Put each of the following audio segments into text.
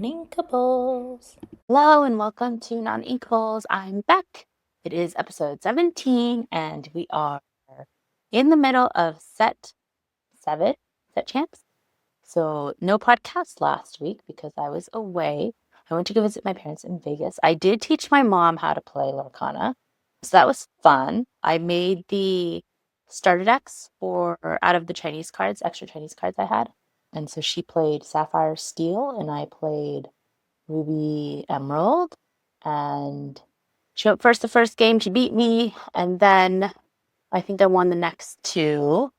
Noninkables. Hello and welcome to Noninkables. I'm back. It is episode 17 and we are in the middle of set 7, set champs. So no podcast last week because I was away. I went to go visit my parents in Vegas. I did teach my mom how to play Lorcana. So that was fun. I made the starter decks for out of the Chinese cards, extra Chinese cards I had. And so she played Sapphire Steel and I played Ruby Emerald. And she went first the first game. She beat me. And then I think I won the next 2.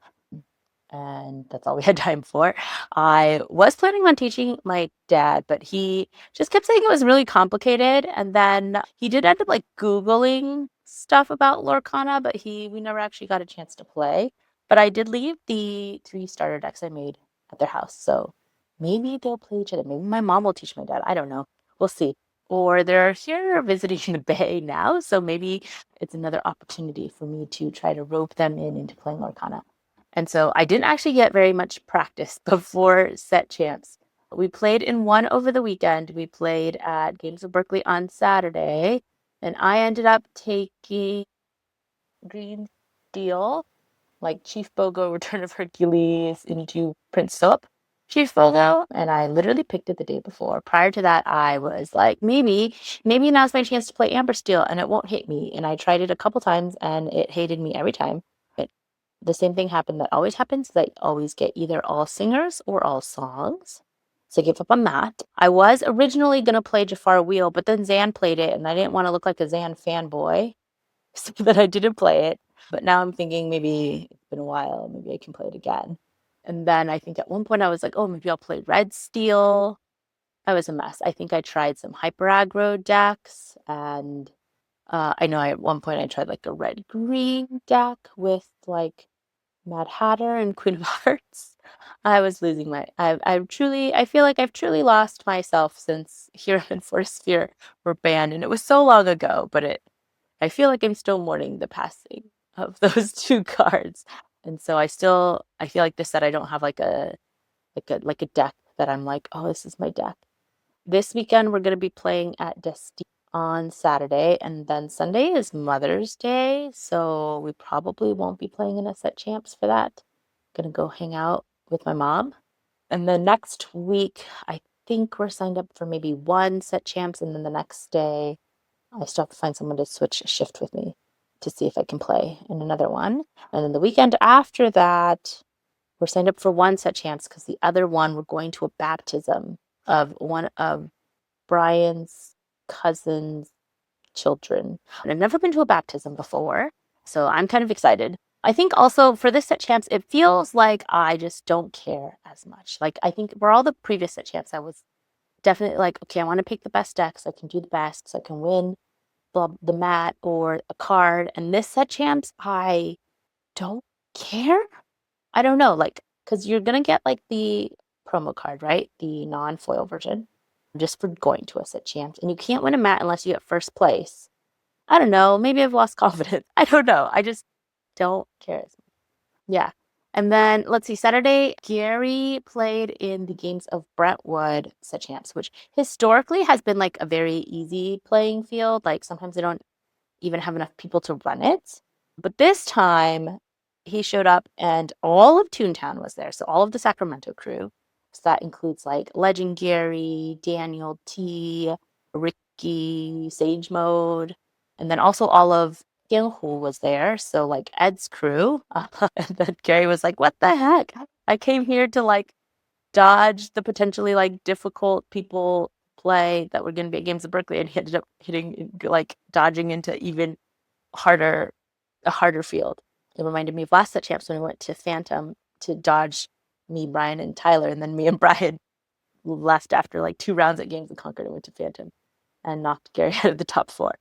And that's all we had time for. I was planning on teaching my dad, but he just kept saying it was really complicated. And then he did end up like Googling stuff about Lorcana, but we never actually got a chance to play. But I did leave the 3 starter decks I made at their house. So maybe they'll play each other. Maybe my mom will teach my dad. I don't know. We'll see. Or they're here visiting the Bay now. So maybe it's another opportunity for me to try to rope them into playing Lorcana. And so I didn't actually get very much practice before set champs. We played in one over the weekend. We played at Games of Berkeley on Saturday, and I ended up taking Green Steel, like Chief Bogo, Return of Hercules, into Prince Philip, Chief Bogo, and I literally picked it the day before. Prior to that, I was like, maybe now's my chance to play Amber Steel, and it won't hit me. And I tried it a couple times, and it hated me every time. The same thing happened that always happens. I always get either all singers or all songs. So I gave up on that. I was originally going to play Jafar Wheel, but then Zan played it, and I didn't want to look like a Zan fanboy, so that I didn't play it. But now I'm thinking maybe it's been a while. Maybe I can play it again. And then I think at one point I was like, oh, maybe I'll play Red Steel. I was a mess. I think I tried some Hyper Aggro decks, and I know at one point I tried like a red-green deck with like Mad Hatter and Queen of Hearts. I was losing I feel like I've truly lost myself since Hero and Force Sphere were banned, and it was so long ago, but I feel like I'm still mourning the passing of those 2 cards. And so I feel like this set I don't have like a deck that I'm like, oh, this is my deck. This weekend we're gonna be playing at Destiny on Saturday, and then Sunday is Mother's Day, so we probably won't be playing in a set champs for that. Gonna go hang out with my mom. And then next week, I think we're signed up for maybe 1 set champs, and then the next day, I still have to find someone to switch a shift with me to see if I can play in another one. And then the weekend after that, we're signed up for 1 set champs because the other one we're going to a baptism of one of Brian's cousin's children. And I've never been to a baptism before, so I'm kind of excited. I think also for this set champs, it feels like I just don't care as much. Like I think for all the previous set champs, I was definitely like, okay, I want to pick the best decks. I can do the best, so I can win the mat or a card. And this set champs, I don't care. I don't know, like, because you're gonna get like the promo card, right? The non-foil version, just for going to a set champs. And you can't win a mat unless you get first place. I don't know. Maybe I've lost confidence. I don't know. I just don't care as much. Yeah. And then let's see, Saturday, Gary played in the Games of Brentwood set champs, which historically has been like a very easy playing field. Like sometimes they don't even have enough people to run it. But this time he showed up and all of Toontown was there. So all of the Sacramento crew. So that includes like Legend Gary, Daniel T, Ricky, Sage Mode, and then also all of Hu was there. So like Ed's crew. And then Gary was like, what the heck? I came here to like dodge the potentially like difficult people play that were going to be at Games of Berkeley, and he ended up dodging into even a harder field. It reminded me of last set champs when we went to Phantom to dodge me, Brian, and Tyler, and then me and Brian left after like 2 rounds at Games and Conquered and went to Phantom and knocked Gary out of the top 4.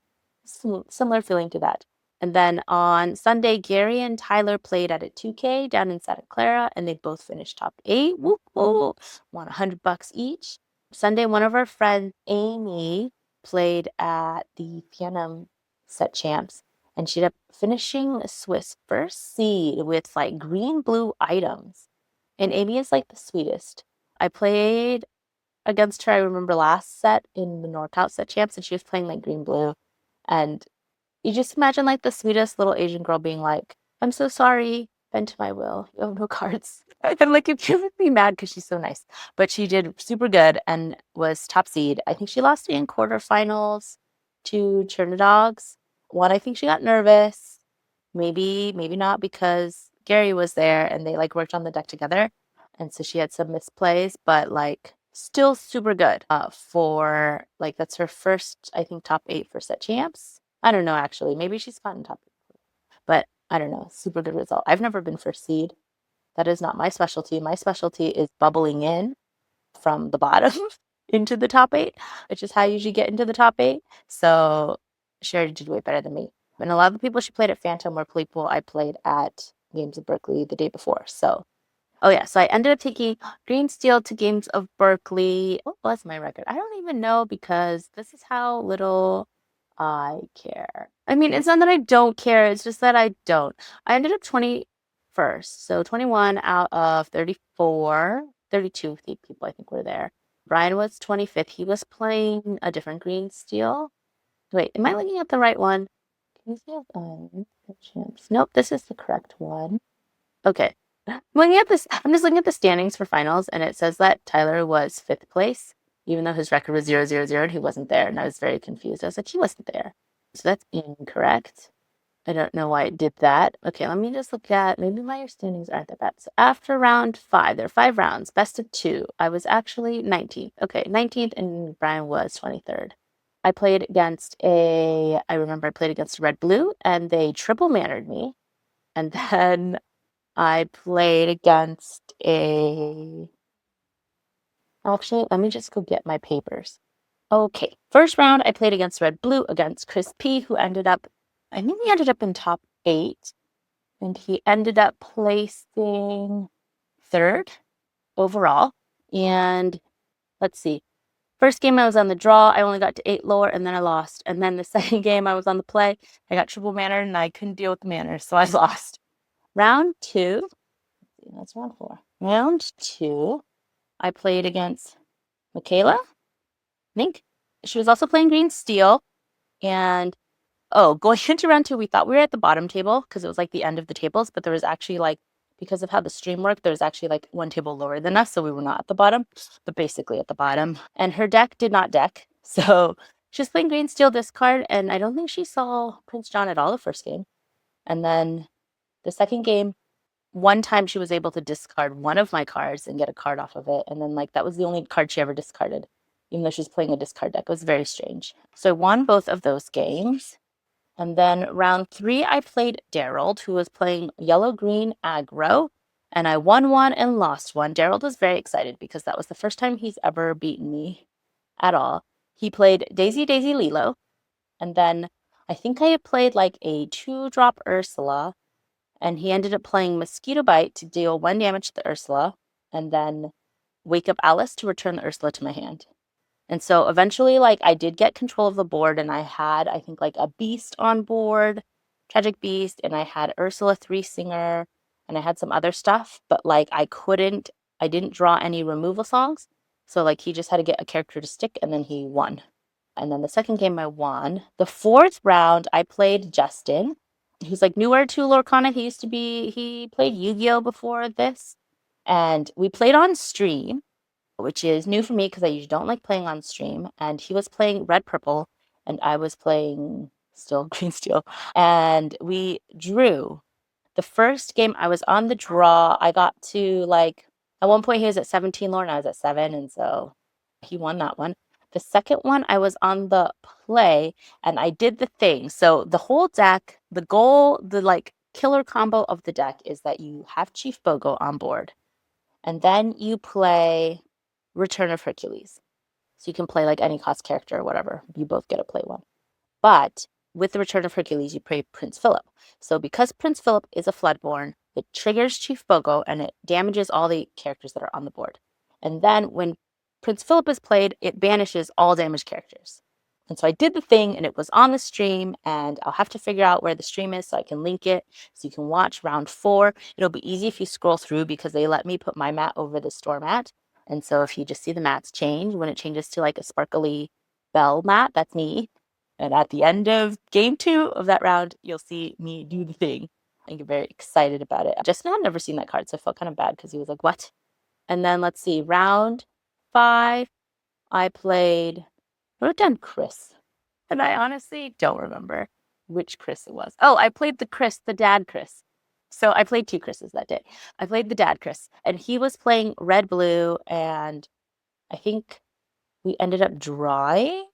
Similar feeling to that. And then on Sunday, Gary and Tyler played at a 2K down in Santa Clara, and they both finished top 8. Whoop, whoop. Won $100 each. Sunday, one of our friends, Amy, played at the Phantom set champs, and she ended up finishing Swiss first seed with like green blue items. And Amy is like the sweetest. I played against her, I remember last set in the knockout set champs, and she was playing like green-blue. And you just imagine like the sweetest little Asian girl being like, I'm so sorry, bend to my will. You have no cards. And like it would be mad because she's so nice. But she did super good and was top seed. I think she lost in quarterfinals to Chernadogs. One, I think she got nervous. Maybe, maybe not, because Gary was there and they like worked on the deck together. And so she had some misplays, but like still super good. For like that's her first, I think, top 8 for set champs. I don't know actually. Maybe she's gotten top 8, but I don't know. Super good result. I've never been first seed. That is not my specialty. My specialty is bubbling in from the bottom into the top 8, which is how you usually get into the top 8. So Sherry did way better than me. And a lot of the people she played at Phantom were people I played at Games of Berkeley the day before. So, oh yeah, so I ended up taking Green Steel to Games of Berkeley. What was my record? I don't even know because this is how little I care. I mean, it's not that I don't care, it's just that I don't. I ended up 21st, so 21 out of 34, 32 people I think were there. Brian was 25th. He was playing a different Green Steel. Wait, am I looking at the right one? Can you see champs? Nope, this is the correct one. Okay. I'm just looking at the standings for finals, and it says that Tyler was 5th place, even though his record was 0-0-0 and he wasn't there. And I was very confused. I was like, he wasn't there. So that's incorrect. I don't know why it did that. Okay, let me just look at, maybe my standings aren't that bad. So after round 5, there are 5 rounds, best of 2. I was actually 19th. Okay, 19th, and Brian was 23rd. I remember I played against Red Blue, and they triple mannered me. And then I played against actually, let me just go get my papers. Okay, first round, I played against Red Blue against Chris P, who I think he ended up in top 8, and he ended up placing 3rd overall. And let's see, first game I was on the draw, I only got to 8 lower, and then I lost. And then the second game I was on the play, I got triple mannered, and I couldn't deal with the manners, so I lost. Round 2, that's round 4. Round 2, I played against Michaela, I think. She was also playing Green Steel. And going into round 2, we thought we were at the bottom table because it was like the end of the tables, but there was actually like, because of how the stream worked, there was actually like one table lower than us, so we were not at the bottom, but basically at the bottom. And her deck did not deck, so she was playing Green Steel discard, and I don't think she saw Prince John at all the first game. And then the second game, one time she was able to discard one of my cards and get a card off of it, and then like that was the only card she ever discarded, even though she's playing a discard deck. It was very strange. So I won both of those games. And then round 3, I played Daryl, who was playing yellow-green aggro, and I won one and lost one. Daryl was very excited because that was the first time he's ever beaten me at all. He played Daisy Daisy Lilo, and then I think I had played like a 2-drop Ursula, and he ended up playing Mosquito Bite to deal 1 damage to the Ursula, and then Wake Up Alice to return the Ursula to my hand. And so eventually, like, I did get control of the board, and I had, I think, like, a Beast on board, Tragic Beast, and I had Ursula 3-Singer, and I had some other stuff, but, like, I didn't draw any removal songs, so, like, he just had to get a character to stick, and then he won. And then the second game I won. The 4th round, I played Justin, who's, like, newer to Lorcana. He played Yu-Gi-Oh! Before this, and we played on stream, which is new for me because I usually don't like playing on stream. And he was playing red purple, and I was playing still green steel. And we drew. The first game I was on the draw. I got to like at one point he was at 17 lore and I was at 7, and so he won that one. The second one I was on the play and I did the thing. So the whole deck, the goal, the like killer combo of the deck is that you have Chief Bogo on board, and then you play Return of Hercules. So you can play like any cost character or whatever. You both get to play one. But with the Return of Hercules, you play Prince Philip. So because Prince Philip is a Floodborn, it triggers Chief Bogo and it damages all the characters that are on the board. And then when Prince Philip is played, it banishes all damaged characters. And so I did the thing, and it was on the stream, and I'll have to figure out where the stream is so I can link it so you can watch round 4. It'll be easy if you scroll through because they let me put my mat over the store mat. And so if you just see the mats change, when it changes to like a sparkly bell mat, that's me. And at the end of game 2 of that round, you'll see me do the thing and get very excited about it. Justin had never seen that card, so I felt kind of bad because he was like, what? And then let's see, round 5, I wrote down Chris. And I honestly don't remember which Chris it was. Oh, I played the dad Chris. So I played 2 Chris's that day. I played the dad Chris, and he was playing red-blue, and I think we ended up drawing,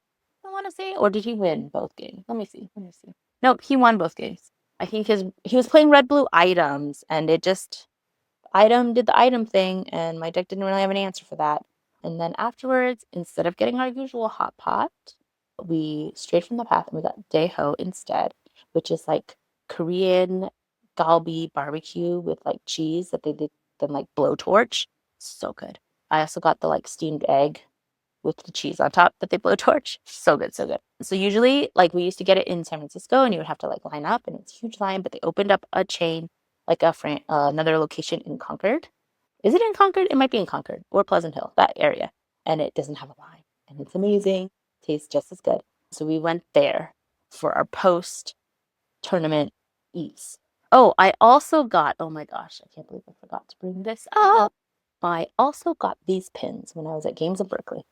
I want to say, or did he win both games? Let me see. Nope, he won both games. I think he was playing red-blue items, and it just did the item thing, and my deck didn't really have an answer for that. And then afterwards, instead of getting our usual hot pot, we strayed from the path and we got Daeho instead, which is like Korean galbi barbecue with like cheese that they did then like blowtorch. So good. I also got the like steamed egg with the cheese on top that they blowtorch. So good, so good. So usually, like we used to get it in San Francisco, and you would have to like line up, and it's a huge line. But they opened up a chain, like another location in Concord. Is it in Concord? It might be in Concord or Pleasant Hill, that area, and it doesn't have a line, and it's amazing. Tastes just as good. So we went there for our post tournament eats. Oh, I also got. Oh my gosh, I can't believe I forgot to bring this up. I also got these pins when I was at Games of Berkeley.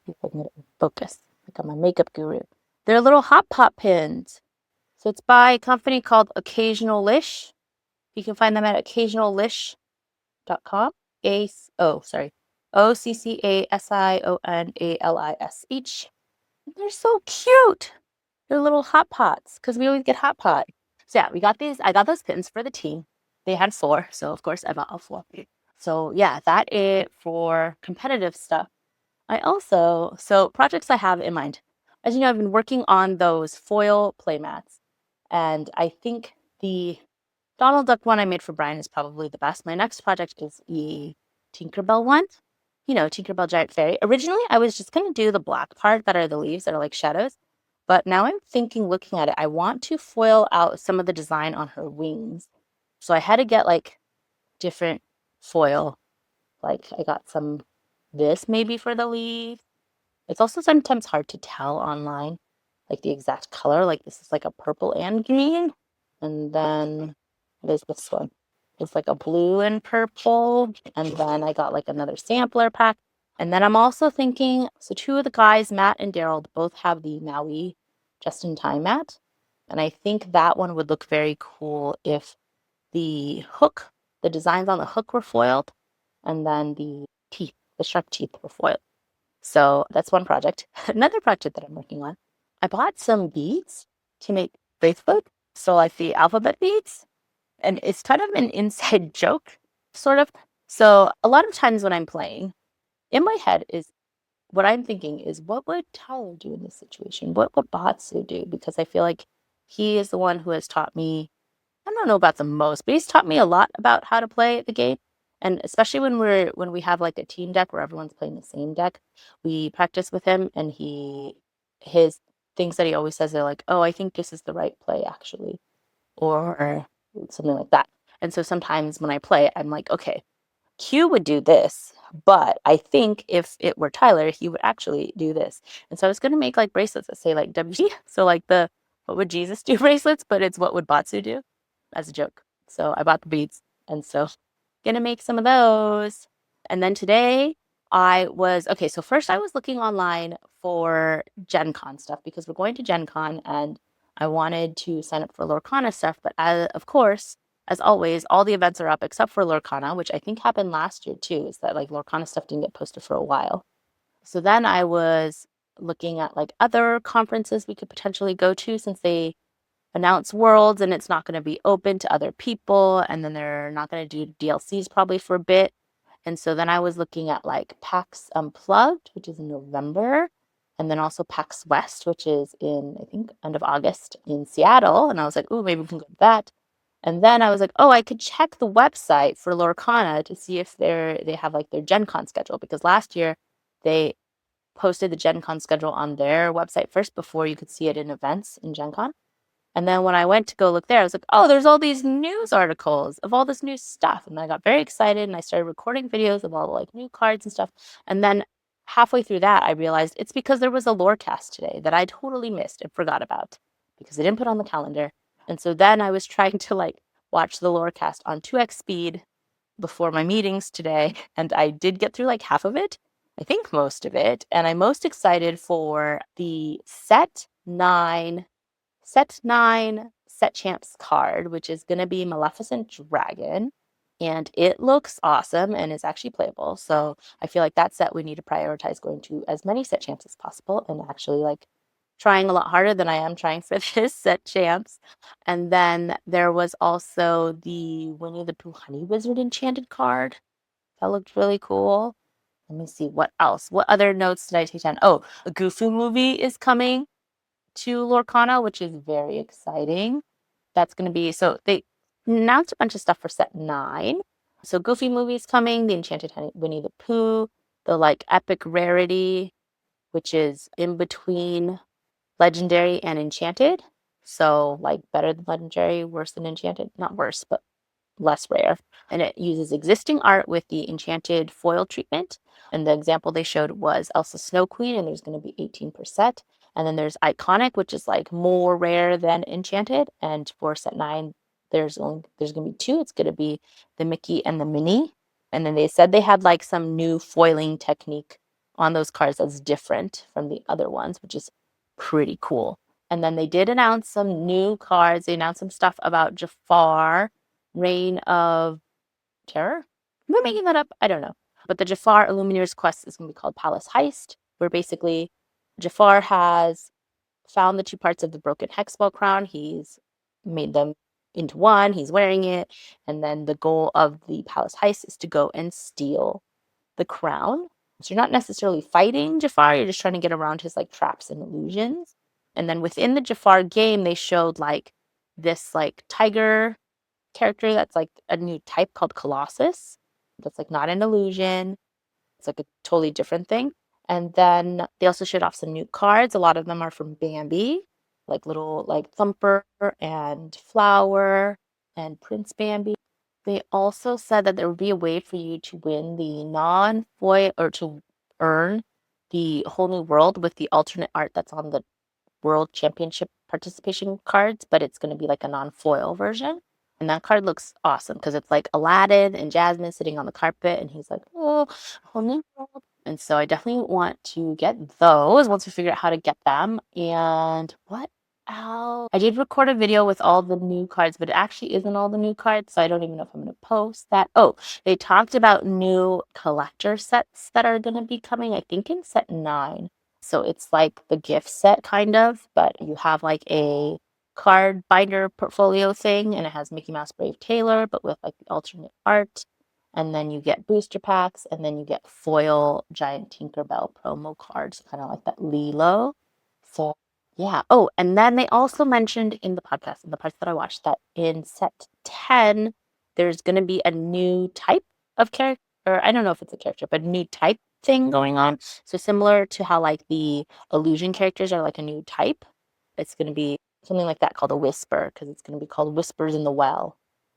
If I can get it in focus. Like I'm a makeup guru. They're little hot pot pins. So it's by a company called Occasionalish. You can find them at occasionalish.com. OCCASIONALISH. They're so cute. They're little hot pots because we always get hot pot. So yeah, we got these. I got those pins for the team. They had 4, so of course I bought all 4. So yeah, that is for competitive stuff. So projects I have in mind. As you know, I've been working on those foil playmats, and I think the Donald Duck one I made for Brian is probably the best. My next project is the Tinkerbell one. You know, Tinkerbell Giant Fairy. Originally, I was just going to do the black part that are the leaves that are like shadows. But now I'm thinking, looking at it, I want to foil out some of the design on her wings. So I had to get like different foil. Like I got this maybe for the leaves. It's also sometimes hard to tell online, like the exact color. Like this is like a purple and green. And then what is this one? It's like a blue and purple. And then I got like another sampler pack. And then I'm also thinking, so 2 of the guys, Matt and Daryl, both have the Maui just-in-time mat. And I think that one would look very cool if the designs on the hook were foiled, and then the shark teeth were foiled. So that's one project. Another project that I'm working on, I bought some beads to make bracelets. So like the alphabet beads. And it's kind of an inside joke, sort of. So a lot of times when I'm playing, in my head is what I'm thinking is, what would Tyler do in this situation? What would Botsu do? Because I feel like he is the one who has taught me, I don't know about the most, but he's taught me a lot about how to play the game. And especially when we have like a team deck where everyone's playing the same deck, we practice with him, and his things that he always says are like, oh, I think this is the right play actually, or something like that. And so sometimes when I play, I'm like, okay, Q would do this, but I think if it were Tyler, he would actually do this. And so I was going to make like bracelets that say like WG. So like what would Jesus do bracelets, but it's what would Botsu do, as a joke. So I bought the beads, and so gonna make some of those. And then today so first I was looking online for Gen Con stuff because we're going to Gen Con, and I wanted to sign up for Lorcana stuff, but of course, as always, all the events are up except for Lorcana, which I think happened last year too, is that like Lorcana stuff didn't get posted for a while. So then I was looking at like other conferences we could potentially go to, since they announce Worlds and it's not going to be open to other people, and then they're not going to do DLCs probably for a bit. And so then I was looking at like PAX Unplugged, which is in November, and then also PAX West, which is in, I think, end of August in Seattle. And I was like, oh, maybe we can go to that. And then I was like, oh, I could check the website for Lorcana to see if they have like their Gen Con schedule, because last year they posted the Gen Con schedule on their website first before you could see it in events in Gen Con. And then when I went to go look there, I was like, oh, there's all these news articles of all this new stuff. And I got very excited and I started recording videos of all the like new cards and stuff. And then halfway through that, I realized it's because there was a lorecast today that I totally missed and forgot about because I didn't put on the calendar. And so then I was trying to like watch the lorecast on 2x speed before my meetings today. And I did get through like half of it. I think most of it. And I'm most excited for the Set 9 Set Champs card, which is going to be Maleficent Dragon. And it looks awesome and is actually playable. So I feel like that set we need to prioritize going to as many Set Champs as possible and actually like trying a lot harder than I am trying for this Set Champs. And then there was also the Winnie the Pooh Honey Wizard Enchanted card. That looked really cool. Let me see what else. What other notes did I take down? Oh, a Goofy movie is coming to Lorcana, which is very exciting. That's going to be, so they announced a bunch of stuff for set 9. So Goofy movie's coming, the Enchanted Winnie the Pooh, the like epic rarity, which is in between legendary and enchanted. So like better than legendary, worse than enchanted. Not worse, but less rare. And it uses existing art with the enchanted foil treatment. And the example they showed was Elsa Snow Queen, and there's going to be 18%. And then there's Iconic, which is like more rare than enchanted. And for set 9, there's going to be 2. It's going to be the Mickey and the Minnie. And then they said they had like some new foiling technique on those cards that's different from the other ones, which is pretty cool. And then they did announce some new cards. They announced some stuff about Jafar, Reign of Terror. Am I making that up? I don't know. But the Jafar Illuminator's quest is going to be called Palace Heist, where basically Jafar has found the 2 parts of the broken hexball crown. He's made them into one. He's wearing it. And then the goal of the Palace Heist is to go and steal the crown. So you're not necessarily fighting Jafar. You're just trying to get around his like traps and illusions. And then within the Jafar game, they showed like this like tiger character that's like a new type called Colossus. That's like not an illusion. It's like a totally different thing. And then they also showed off some new cards. A lot of them are from Bambi, like little like Thumper and Flower and Prince Bambi. They also said that there would be a way for you to win the non-foil or to earn the whole new world with the alternate art that's on the World Championship participation cards, but it's going to be like a non-foil version. And that card looks awesome because it's like Aladdin and Jasmine sitting on the carpet, and he's like, oh, a whole new world. And so I definitely want to get those once we figure out how to get them. And what else? I did record a video with all the new cards, but it actually isn't all the new cards, so I don't even know if I'm going to post that. Oh, they talked about new collector sets that are going to be coming, I think in set 9. So it's like the gift set kind of, but you have like a card binder portfolio thing, and it has Mickey Mouse Brave Taylor, but with like the alternate art. And then you get booster packs, and then you get foil giant Tinkerbell promo cards, kind of like that Lilo. So yeah. Oh, and then they also mentioned in the podcast, in the parts that I watched, that in set 10, there's going to be a new type of character, or I don't know if it's a character, but a new type thing going on. So similar to how like the illusion characters are like a new type, it's going to be something like that called a whisper, because it's going to be called Whispers in the Well.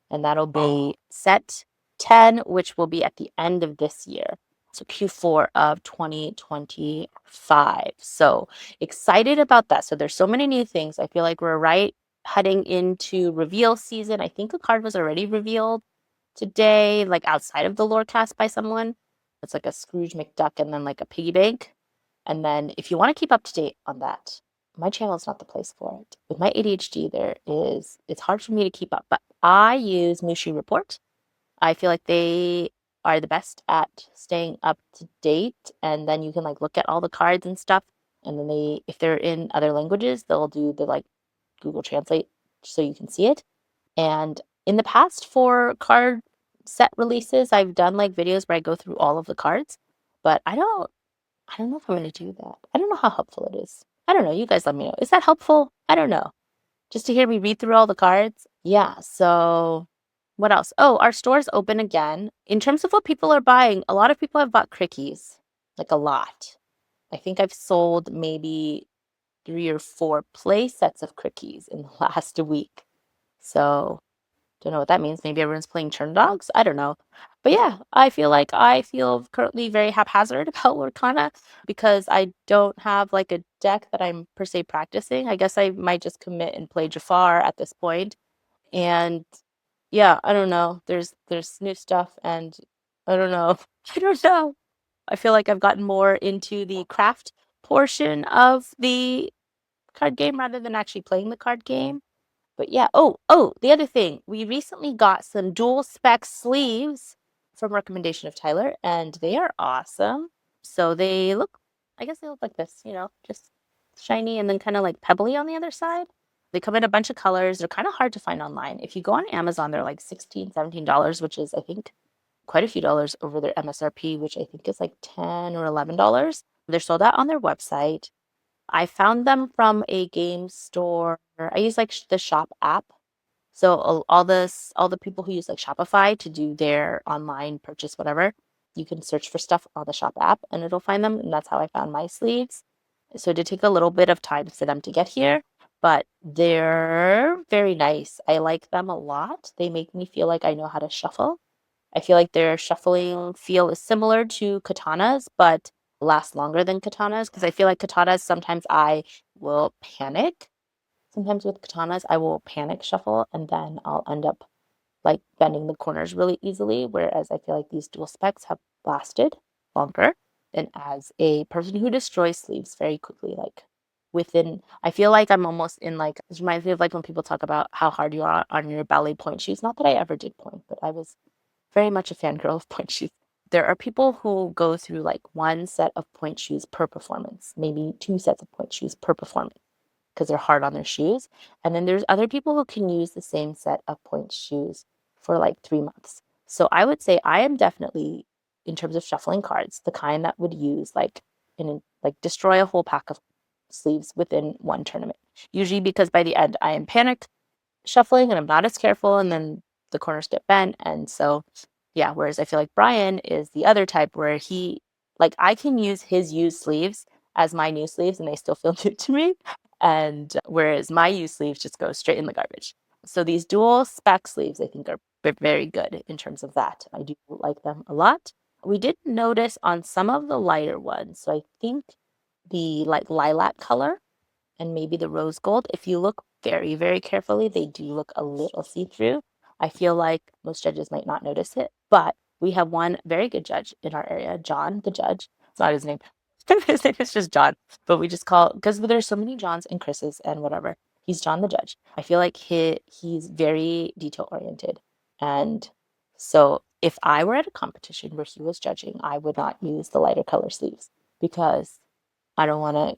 And that'll be set 10, which will be at the end of this year. So Q4 of 2025. So excited about that. So there's so many new things. I feel like we're right heading into reveal season. I think a card was already revealed today, like outside of the lorecast by someone. It's like a Scrooge McDuck and then like a piggy bank. And then if you want to keep up to date on that, my channel is not the place for it. With my ADHD, it's hard for me to keep up, but I use Mushi Report. I feel like they are the best at staying up to date, and then you can like look at all the cards and stuff, and then if they're in other languages, they'll do the like Google Translate so you can see it. And in the past for card set releases, I've done like videos where I go through all of the cards, but I don't know if I'm going to do that. I don't know how helpful it is. I don't know. You guys let me know. Is that helpful? I don't know. Just to hear me read through all the cards? Yeah. So what else? Oh, our store's open again. In terms of what people are buying, a lot of people have bought crickies. Like a lot. I think I've sold maybe 3 or 4 play sets of quickies in the last week. So don't know what that means. Maybe everyone's playing turn dogs. I don't know. But yeah, I feel currently very haphazard about Lorcana because I don't have like a deck that I'm per se practicing. I guess I might just commit and play Jafar at this point. And yeah, I don't know. There's new stuff and I don't know. I don't know. I feel like I've gotten more into the craft portion of the card game rather than actually playing the card game. But yeah, the other thing, we recently got some dual spec sleeves from recommendation of Tyler, and they are awesome. So they look, I guess they look like this, just shiny and then kind of like pebbly on the other side. They come in a bunch of colors. They're kind of hard to find online. If you go on Amazon, they're like $16, $17, which is, I think, quite a few dollars over their MSRP, which I think is like $10 or $11. They're sold out on their website. I found them from a game store. I use like the shop app. So all the people who use like Shopify to do their online purchase, whatever, you can search for stuff on the shop app and it'll find them. And that's how I found my sleeves. So it did take a little bit of time for them to get here, but they're very nice. I like them a lot. They make me feel like I know how to shuffle. I feel like their shuffling feel is similar to katanas, but last longer than katanas because I feel like katanas sometimes I will panic. Sometimes with katanas I will panic shuffle and then I'll end up like bending the corners really easily, whereas I feel like these dual specs have lasted longer. And as a person who destroys sleeves very quickly, like I feel like I'm almost in like, this reminds me of like when people talk about how hard you are on your ballet point shoes. Not that I ever did point, but I was very much a fangirl of point shoes. There are people who go through like one set of point shoes per performance, maybe 2 sets of point shoes per performance because they're hard on their shoes. And then there's other people who can use the same set of point shoes for like 3 months. So I would say I am definitely, in terms of shuffling cards, the kind that would use like destroy a whole pack of sleeves within one tournament. Usually because by the end I am panicked shuffling and I'm not as careful and then the corners get bent. And so, yeah, whereas I feel like Brian is the other type where I can use his used sleeves as my new sleeves and they still feel new to me. And whereas my used sleeves just go straight in the garbage. So these dual spec sleeves, I think, are very good in terms of that. I do like them a lot. We did notice on some of the lighter ones, so I think the like lilac color and maybe the rose gold, if you look very, very carefully, they do look a little see-through. I feel like most judges might not notice it, but we have one very good judge in our area, John, the judge. It's not his name. His name is just John, but we just call, because there's so many Johns and Chris's and whatever. He's John the judge. I feel like he's very detail oriented. And so if I were at a competition where he was judging, I would not use the lighter color sleeves because I don't want to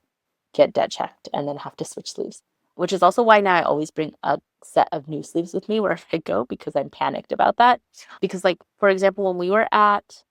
get dead checked and then have to switch sleeves, which is also why now I always bring a set of new sleeves with me wherever I go because I'm panicked about that. Because, like, for example, when we were at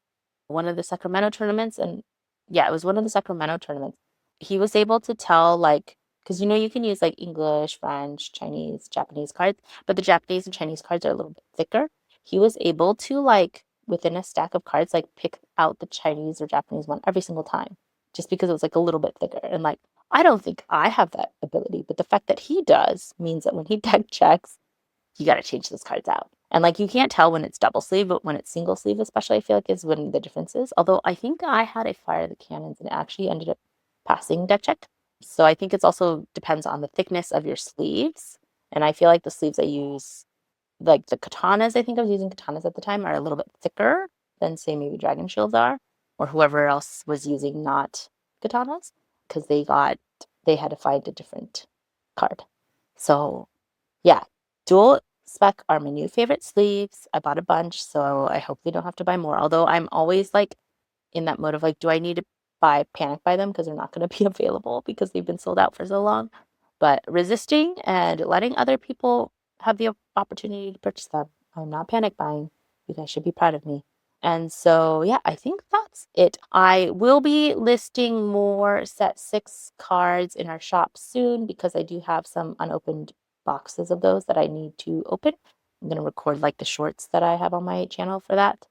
one of the Sacramento tournaments, and yeah, it was one of the Sacramento tournaments, he was able to tell, like, because you can use like English, French, Chinese, Japanese cards, but the Japanese and Chinese cards are a little bit thicker. He was able to, like, within a stack of cards, like, pick out the Chinese or Japanese one every single time just because it was like a little bit thicker. And like, I don't think I have that ability, but the fact that he does means that when he deck checks, you got to change those cards out. And like, you can't tell when it's double sleeve, but when it's single sleeve, especially, I feel like is when the difference is. Although I think I had a Fire the Cannons and it actually ended up passing deck check. So I think it's also depends on the thickness of your sleeves. And I feel like the sleeves I use, like the katanas, I think I was using katanas at the time, are a little bit thicker than say maybe Dragon Shields are, or whoever else was using not katanas, because they had to find a different card. So yeah, dual spec are my new favorite sleeves. I bought a bunch, so I hope we don't have to buy more. Although I'm always like in that mode of like, do I need to panic buy them because they're not going to be available because they've been sold out for so long? But resisting and letting other people have the opportunity to purchase them. I'm not panic buying. You guys should be proud of me. And so, yeah, I think that's it. I will be listing more set 6 cards in our shop soon because I do have some unopened boxes of those that I need to open. I'm going to record like the shorts that I have on my channel for that.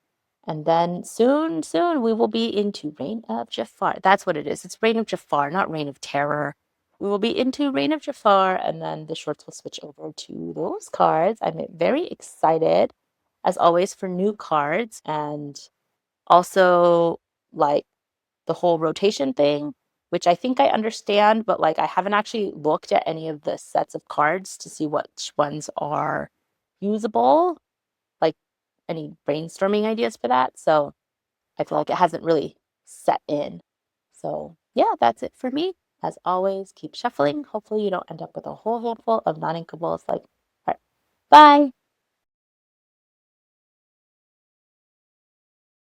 And then soon, we will be into Reign of Jafar. That's what it is. It's Reign of Jafar, not Reign of Terror. we will be into Reign of Jafar, and then the shorts will switch over to those cards. I'm very excited, as always, for new cards, and also like the whole rotation thing, which I think I understand, but like I haven't actually looked at any of the sets of cards to see which ones are usable, like any brainstorming ideas for that. So I feel like it hasn't really set in. So yeah, that's it for me. As always, keep shuffling. Hopefully you don't end up with a whole handful of non-inkables. Like, all right, bye.